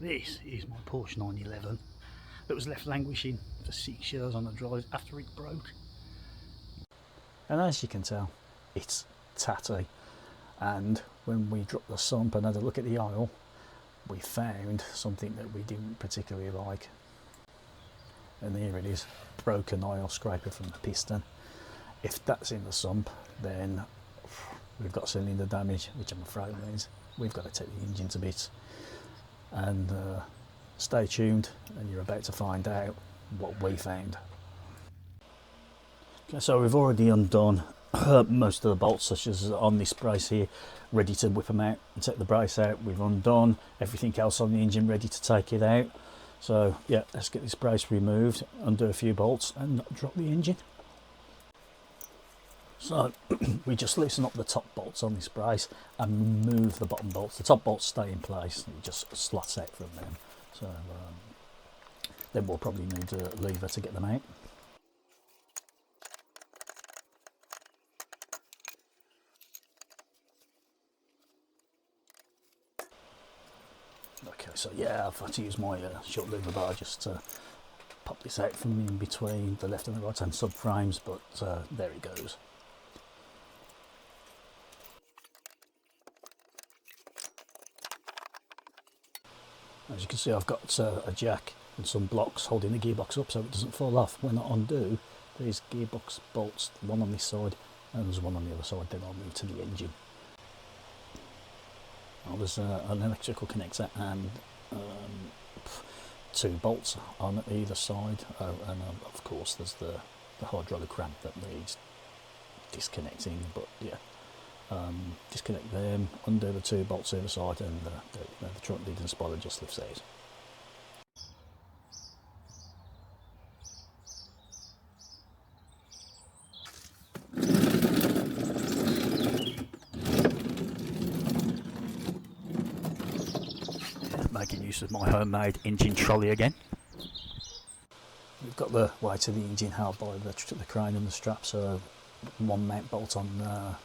This is my Porsche 911 that was left languishing for 6 years on the drive after it broke. And as you can tell, it's tatty. And when we dropped the sump and had a look at the oil, we found something that we didn't particularly like. And here it is, broken oil scraper from the piston. If that's in the sump, then we've got cylinder damage, which I'm afraid means we've got to take the engine to bits. And stay tuned, and you're about to find out what we found. Okay, so we've already undone most of the bolts, such as on this brace here, ready to whip them out and take the brace out. We've undone everything else on the engine, ready to take it out. So yeah, let's get this brace removed, undo a few bolts and drop the engine. So we just loosen up the top bolts on this brace and remove the bottom bolts. The top bolts stay in place, and it just slots out from them. So then we'll probably need a lever to get them out. Okay, so yeah, I've had to use my short lever bar just to pop this out from in between the left and the right hand subframes, but there it goes. As you can see, I've got a jack and some blocks holding the gearbox up so it doesn't fall off. When I undo these gearbox bolts, one on this side and there's one on the other side, then I'll move to the engine. Well, there's an electrical connector and 2 bolts on either side. Oh, and of course there's the hydraulic ramp that needs disconnecting, but yeah. Disconnect them, undo the 2 bolts either side, and the trunk lid and spoiler just lifts out. Making use of my homemade engine trolley again. We've got the weight of the engine held by the crane and the strap, so 1 mount bolt on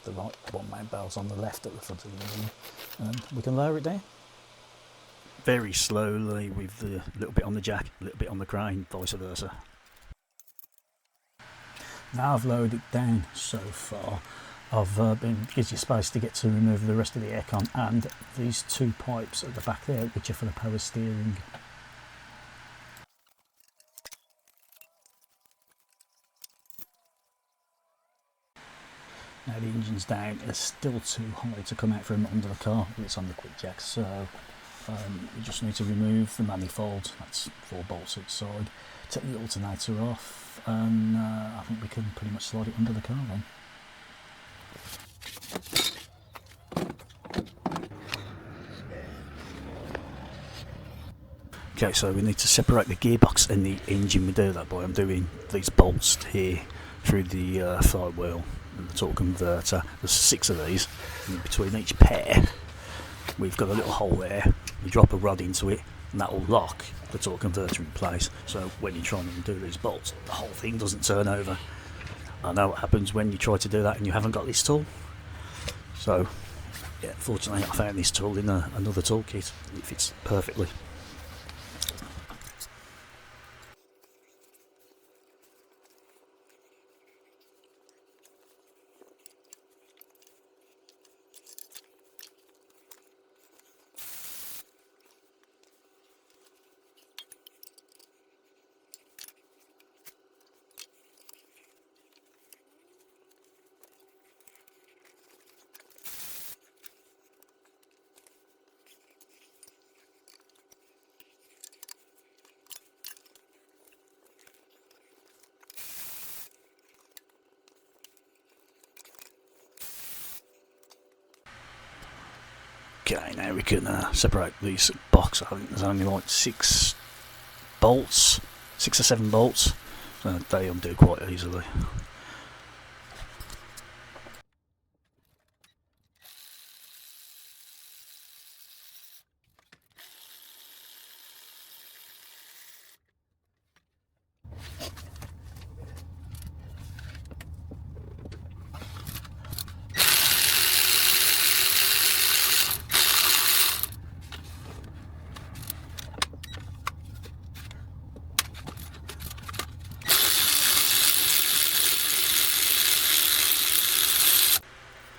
the right, 1 mount bolt on the left at the front of the engine, and we can lower it down. Very slowly, with a little bit on the jack, a little bit on the crane, vice versa. Now I've lowered it down so far, gives you space to get to remove the rest of the aircon and these 2 pipes at the back there, which are for the power steering. Now the engine's down, it's still too high to come out from under the car, it's on the quick jack, so you just need to remove the manifold. That's 4 bolts each side, take the alternator off, and I think we can pretty much slide it under the car then. Okay, so we need to separate the gearbox and the engine. We do that by undoing these bolts here through the flywheel and the torque converter. There's 6 of these, and between each pair we've got a little hole there. You drop a rod into it and that will lock the torque converter in place, so when you're trying to undo these bolts, the whole thing doesn't turn over. I know what happens when you try to do that and you haven't got this tool. So yeah, fortunately I found this tool in another toolkit. It fits perfectly. Okay, now we can separate these box. I think there's only like 6 bolts, 6 or 7 bolts. They undo quite easily.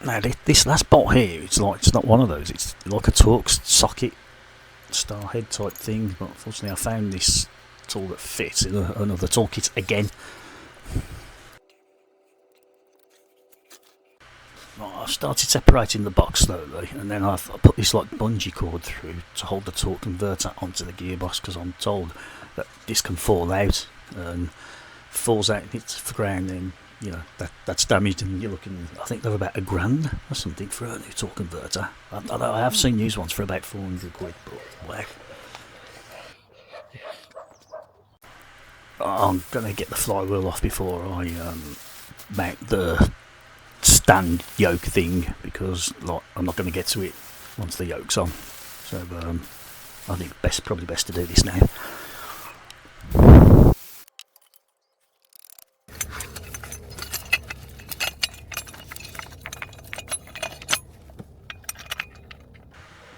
Now this last bolt here, it's not one of those. It's like a torque socket star head type thing. But unfortunately, I found this tool that fits in another toolkit again. I've started separating the box slowly, and then I've put this like bungee cord through to hold the torque converter onto the gearbox, because I'm told that this can fall out, and falls out and hits the ground, then you know that's damaged, and you're looking, I think they're about £1,000 or something for a new torque converter. I have seen used ones for about 400 quid, but wow. I'm gonna get the flywheel off before I mount the stand yoke thing, because like I'm not going to get to it once the yoke's on. So I think probably best to do this now.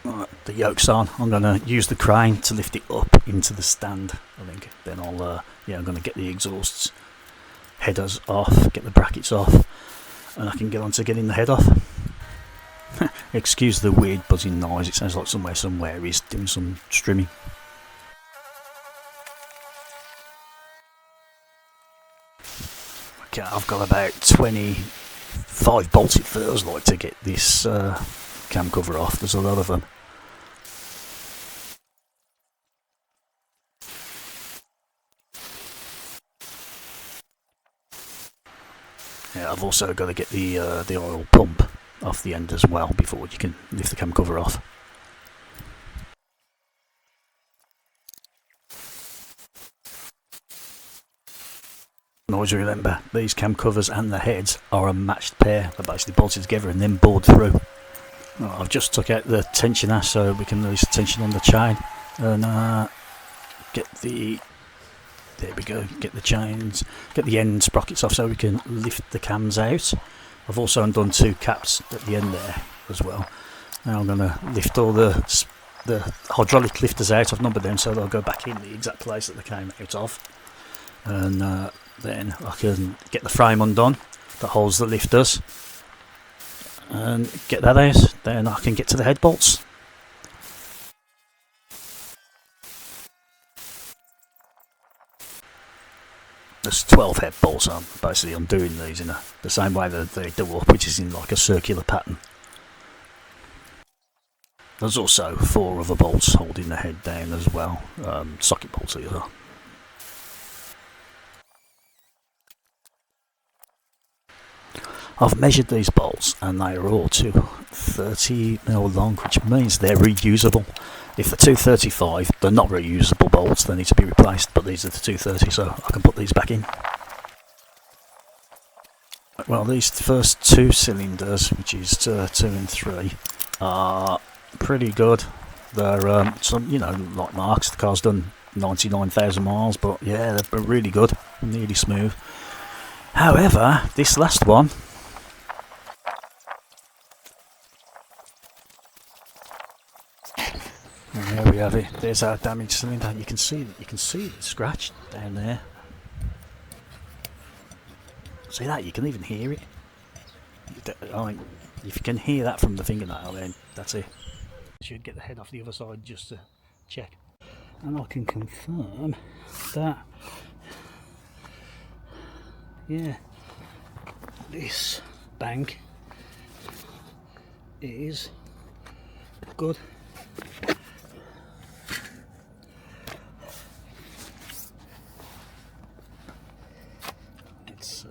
Right, the yoke's on. I'm going to use the crane to lift it up into the stand, I think. Then I'm going to get the exhausts, headers off, get the brackets off, and I can get on to getting the head off. Excuse the weird buzzing noise, it sounds like somewhere is doing some strimming. Okay, I've got about 25 bolts, it feels like, to get this cam cover off. There's a lot of them. Yeah, I've also got to get the oil pump off the end as well before you can lift the cam cover off. And always remember, these cam covers and the heads are a matched pair. They're basically bolted together and then bored through. Well, I've just took out the tensioner so we can release the tension on the chain, and get the, there we go, get the chains, get the end sprockets off so we can lift the cams out. I've also undone 2 caps at the end there as well. Now I'm going to lift all the hydraulic lifters out. I've numbered them so they'll go back in the exact place that they came out of. And then I can get the frame undone that holds the lifters and get that out. Then I can get to the head bolts. There's 12 head bolts on. Basically I'm doing these in the same way that they do up, which is in like a circular pattern. There's also 4 other bolts holding the head down as well, socket bolts these are. I've measured these bolts and they are all 230mm long, which means they're reusable. If they're 235, they're not reusable bolts, they need to be replaced, but these are the 230, so I can put these back in. Well, these first 2 cylinders, which is 2 and 3, are pretty good. They're some, you know, like marks. The car's done 99,000 miles, but yeah, they're really good, nearly smooth. However, this last one, and there we have it. There's our damaged cylinder. You can see the scratch down there. See that? You can even hear it. If you can hear that from the fingernail, then that's it. Should get the head off the other side just to check, and I can confirm that, yeah, this bank is good. It's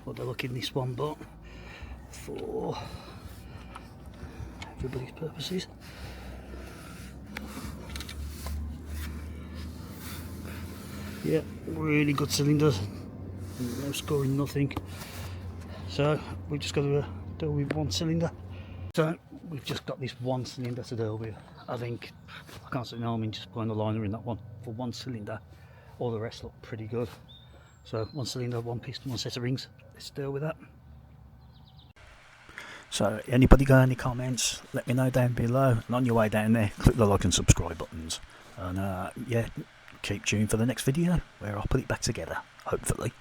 what they're looking this one, but for everybody's purposes, yeah, really good cylinders, no scoring, nothing. So we've just got to deal with 1 cylinder. So we've just got this 1 cylinder to deal with. I think I can't see no harm in just putting the liner in that one for 1 cylinder. All the rest look pretty good. So 1 cylinder, 1 piston, 1 set of rings. Let's deal with that. So anybody got any comments, let me know down below, and on your way down there click the like and subscribe buttons, and yeah, keep tuned for the next video where I'll put it back together, hopefully.